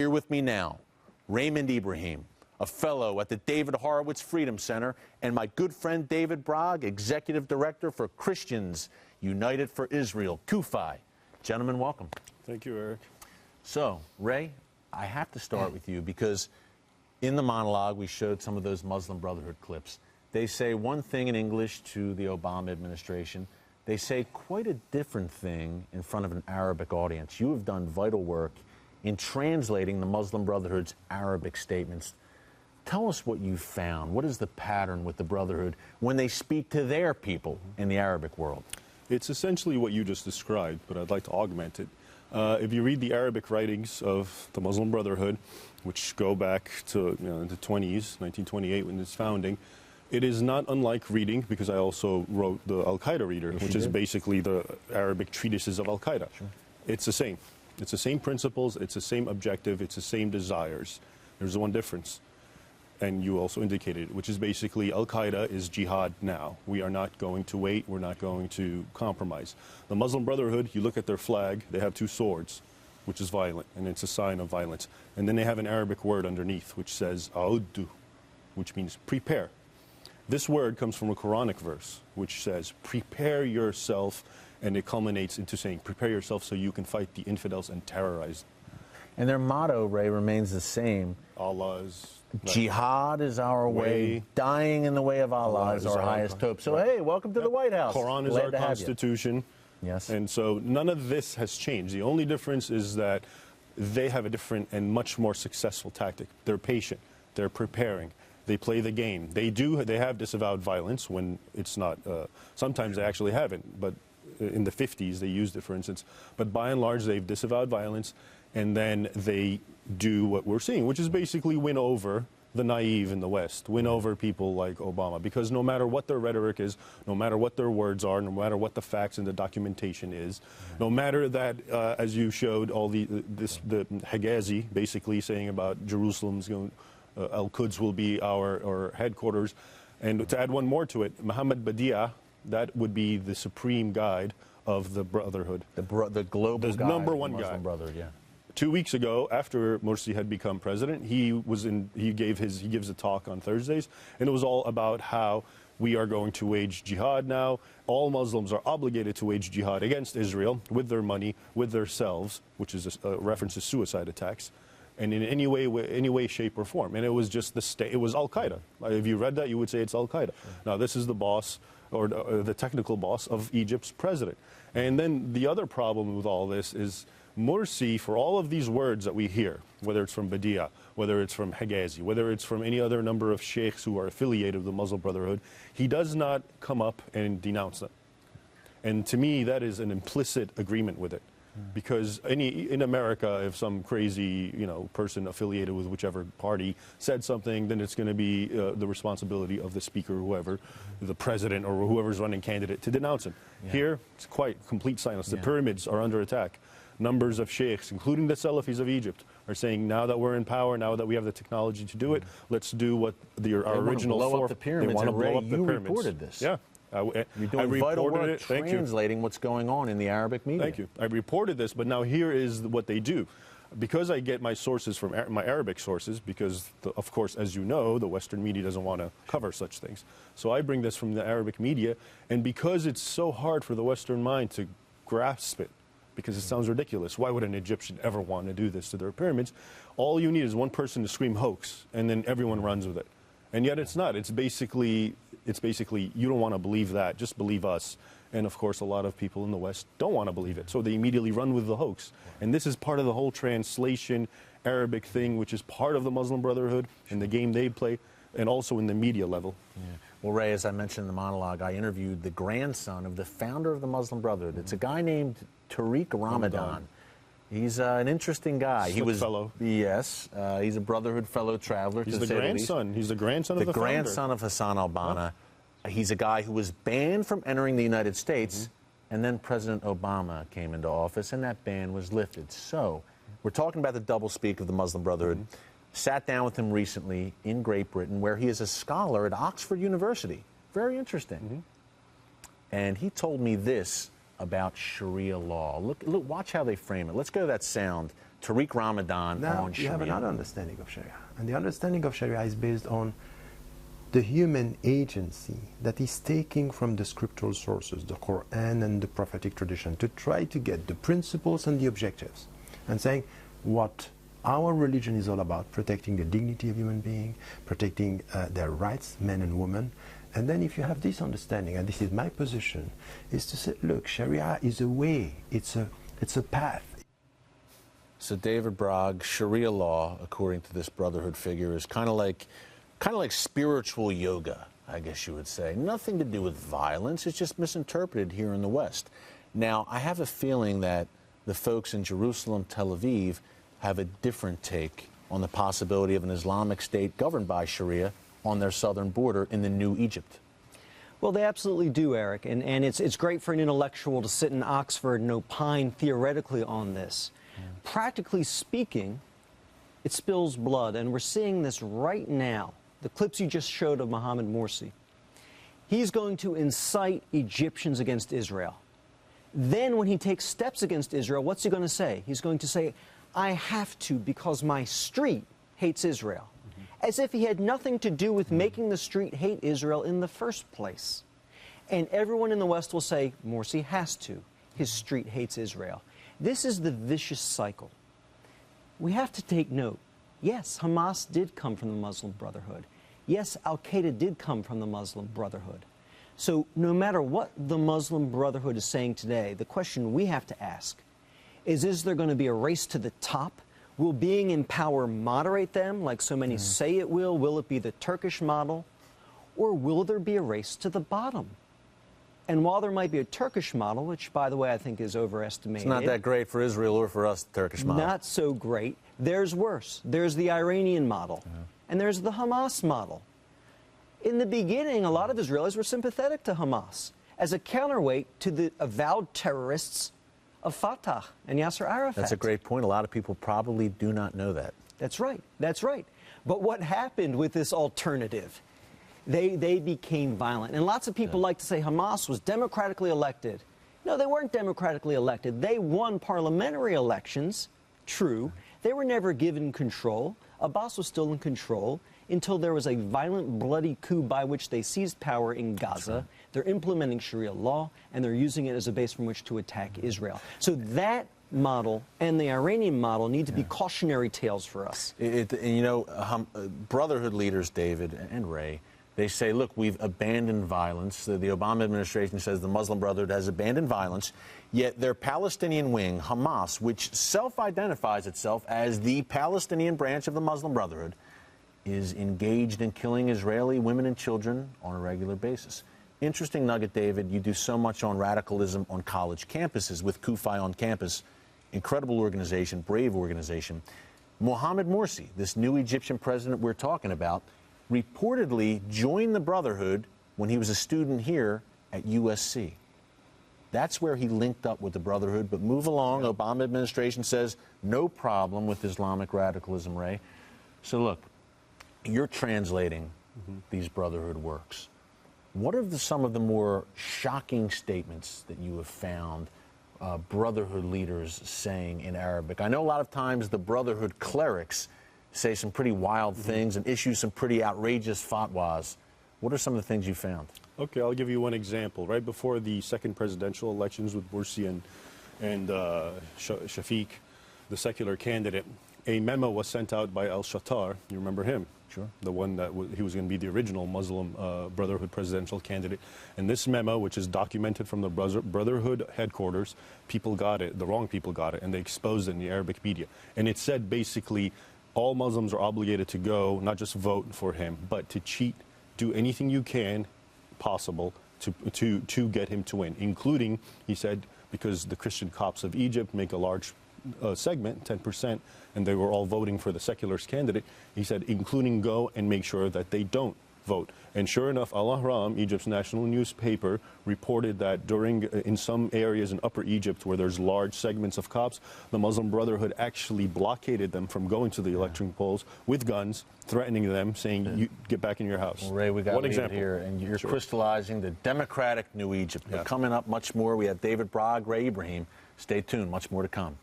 Here with me now, Raymond Ibrahim, a fellow at the David Horowitz Freedom Center, and my good friend David Bragg, Executive Director for Christians United for Israel, CUFI. Gentlemen, welcome. Thank you, Eric. So, Ray, I have to start with you because in the monologue we showed some of those Muslim Brotherhood clips. They say one thing in English to the Obama administration. They say quite a different thing in front of an Arabic audience. You have done vital work in translating the Muslim Brotherhood's Arabic statements. Tell us what you found. What is the pattern with the Brotherhood when they speak to their people in the Arabic world? It's essentially what you just described, but I'd like to augment it. If you read the Arabic writings of the Muslim Brotherhood, which go back to the 20s, 1928 when it's founding, it is not unlike reading, because I also wrote the Al-Qaeda Reader, which is basically the Arabic treatises of Al-Qaeda. Sure. It's the same. It's the same principles, it's the same objective, it's the same desires. There's one difference, and you also indicated it, which is basically Al-Qaeda is jihad now. We are not going to wait, we're not going to compromise. The Muslim Brotherhood, you look at their flag, they have two swords, which is violent, and it's a sign of violence. And then they have an Arabic word underneath, which says A'uddu, which means prepare. This word comes from a Quranic verse, which says, prepare yourself, and it culminates into saying, prepare yourself so you can fight the infidels and terrorize them. And their motto, Ray, remains the same. Allah's jihad is our way. Dying in the way of Allah is our highest hope. So, hey, welcome to the White House. Quran is our constitution. Yes. And so none of this has changed. The only difference is that they have a different and much more successful tactic. They're patient. They're preparing. They play the game. They have disavowed violence when it's not. Sometimes they actually haven't, but in the 50s they used it, for instance. But by and large, they've disavowed violence, and then they do what we're seeing, which is basically win over the naive in the West, win over people like Obama, because no matter what their rhetoric is, no matter what their words are, no matter what the facts and the documentation is, no matter that, as you showed, all the Hegazi basically saying about Jerusalem's Al-Quds will be our headquarters. And to add one more to it, Muhammad Badi'a, that would be the supreme guide of the Brotherhood. The global guide, number one Muslim guy. Brotherhood, yeah. 2 weeks ago, after Morsi had become president, he gives a talk on Thursdays, and it was all about how we are going to wage jihad now. All Muslims are obligated to wage jihad against Israel with their money, with themselves, which is a reference to suicide attacks, and in any way, shape, or form. And it was just it was Al-Qaeda. If you read that, you would say it's Al-Qaeda. Now, this is the boss, or the technical boss of Egypt's president. And then the other problem with all this is Morsi, for all of these words that we hear, whether it's from Badi'a, whether it's from Hegazi, whether it's from any other number of sheikhs who are affiliated with the Muslim Brotherhood, he does not come up and denounce them. And to me, that is an implicit agreement with it. Because in America, if some crazy person affiliated with whichever party said something, then it's going to be the responsibility of the speaker, whoever, the president, or whoever's running candidate to denounce him. Yeah. Here, it's quite complete silence. The pyramids are under attack. Numbers of sheikhs, including the Salafis of Egypt, are saying, now that we're in power, now that we have the technology to do it, let's do what our original blow up the pyramids. They want to blow up the you pyramids. Reported this. Yeah. You're doing vital work translating what's going on in the Arabic media. Thank you. I reported this, but now here is what they do. Because I get my sources from my Arabic sources, because, of course, as you know, the Western media doesn't want to cover such things. So I bring this from the Arabic media, and because it's so hard for the Western mind to grasp it, because it sounds ridiculous. Why would an Egyptian ever want to do this to their pyramids? All you need is one person to scream hoax, and then everyone runs with it. And yet it's not. It's basically you don't want to believe that. Just believe us. And of course, a lot of people in the West don't want to believe it. So they immediately run with the hoax. And this is part of the whole translation Arabic thing, which is part of the Muslim Brotherhood and the game they play, and also in the media level. Yeah. Well, Ray, as I mentioned in the monologue, I interviewed the grandson of the founder of the Muslim Brotherhood. It's a guy named Tariq Ramadan. He's an interesting guy. He was fellow. Yes, he's a Brotherhood fellow traveler. He's the grandson. He's the grandson of the founder. The grandson of Hassan al-Banna. Huh? He's a guy who was banned from entering the United States, and then President Obama came into office, and that ban was lifted. So, we're talking about the doublespeak of the Muslim Brotherhood. Sat down with him recently in Great Britain, where he is a scholar at Oxford University. Very interesting. And he told me this about Sharia law. Look, watch how they frame it. Let's go to that sound. Tariq Ramadan Now, on you Sharia. have another understanding of Sharia. And the understanding of Sharia is based on the human agency that is taking from the scriptural sources, the Quran and the prophetic tradition, to try to get the principles and the objectives. And saying what our religion is all about, protecting the dignity of human beings, protecting their rights, men and women. And then if you have this understanding, and this is my position, is to say, look, Sharia is a way, it's a path. So David Bragg, Sharia law, according to this Brotherhood figure, is kind of like spiritual yoga, I guess you would say. Nothing to do with violence. It's just misinterpreted here in the West. Now, I have a feeling that the folks in Jerusalem, Tel Aviv, have a different take on the possibility of an Islamic state governed by Sharia on their southern border in the new Egypt. Well, they absolutely do, Eric, and it's great for an intellectual to sit in Oxford and opine theoretically on this. Practically speaking, it spills blood, and we're seeing this right now. The clips you just showed of Mohammed Morsi. He's going to incite Egyptians against Israel. Then when he takes steps against Israel, what's he going to say? He's going to say, I have to because my street hates Israel. As if he had nothing to do with making the street hate Israel in the first place. And everyone in the West will say, Morsi has to. His street hates Israel. This is the vicious cycle. We have to take note. Yes, Hamas did come from the Muslim Brotherhood. Yes, Al-Qaeda did come from the Muslim Brotherhood. So no matter what the Muslim Brotherhood is saying today, the question we have to ask is there going to be a race to the top? Will being in power moderate them, like so many say it will? Will it be the Turkish model? Or will there be a race to the bottom? And while there might be a Turkish model, which, by the way, I think is overestimated. It's not that great for Israel or for us, the Turkish model. Not so great. There's worse. There's the Iranian model. And there's the Hamas model. In the beginning, a lot of Israelis were sympathetic to Hamas as a counterweight to the avowed terrorists of Fatah and Yasser Arafat. That's a great point. A lot of people probably do not know that. That's right. That's right. But what happened with this alternative? They became violent. And lots of people like to say Hamas was democratically elected. No, they weren't democratically elected. They won parliamentary elections, true. They were never given control. Abbas was still in control until there was a violent, bloody coup by which they seized power in Gaza. They're implementing Sharia law, and they're using it as a base from which to attack Israel. So that model and the Iranian model need to be cautionary tales for us. Brotherhood leaders, David and Ray, they say, look, we've abandoned violence. The Obama administration says the Muslim Brotherhood has abandoned violence, yet their Palestinian wing, Hamas, which self-identifies itself as the Palestinian branch of the Muslim Brotherhood, is engaged in killing Israeli women and children on a regular basis. Interesting nugget, David. You do so much on radicalism on college campuses with Kufi on campus. Incredible organization, brave organization. Mohammed Morsi, this new Egyptian president we're talking about, reportedly joined the Brotherhood when he was a student here at USC. That's where he linked up with the Brotherhood. But move along. Obama administration says no problem with Islamic radicalism, Ray. So look, you're translating these Brotherhood works. What are some of the more shocking statements that you have found Brotherhood leaders saying in Arabic? I know a lot of times the Brotherhood clerics say some pretty wild things and issue some pretty outrageous fatwas. What are some of the things you found? Okay, I'll give you one example. Right before the second presidential elections with Morsi and Shafiq, the secular candidate, a memo was sent out by al-Shattar. You remember him? Sure. The one that he was going to be the original Muslim Brotherhood presidential candidate. And this memo, which is documented from the Brotherhood headquarters, people got it, the wrong people got it, and they exposed it in the Arabic media. And it said basically all Muslims are obligated to go, not just vote for him, but to cheat, do anything you can possible to get him to win, including, he said, because the Christian Copts of Egypt make a large segment, 10%, and they were all voting for the secularist candidate, he said, including go and make sure that they don't vote. And sure enough, Al Ahram, Egypt's national newspaper, reported that in some areas in Upper Egypt where there's large segments of Copts, the Muslim Brotherhood actually blockaded them from going to the election polls with guns, threatening them, saying, "You get back in your house." Well, Ray, we got one to leave it example here, and you're Sure. crystallizing the democratic New Egypt. But coming up much more, we have David Bragg, Ray Ibrahim. Stay tuned, much more to come.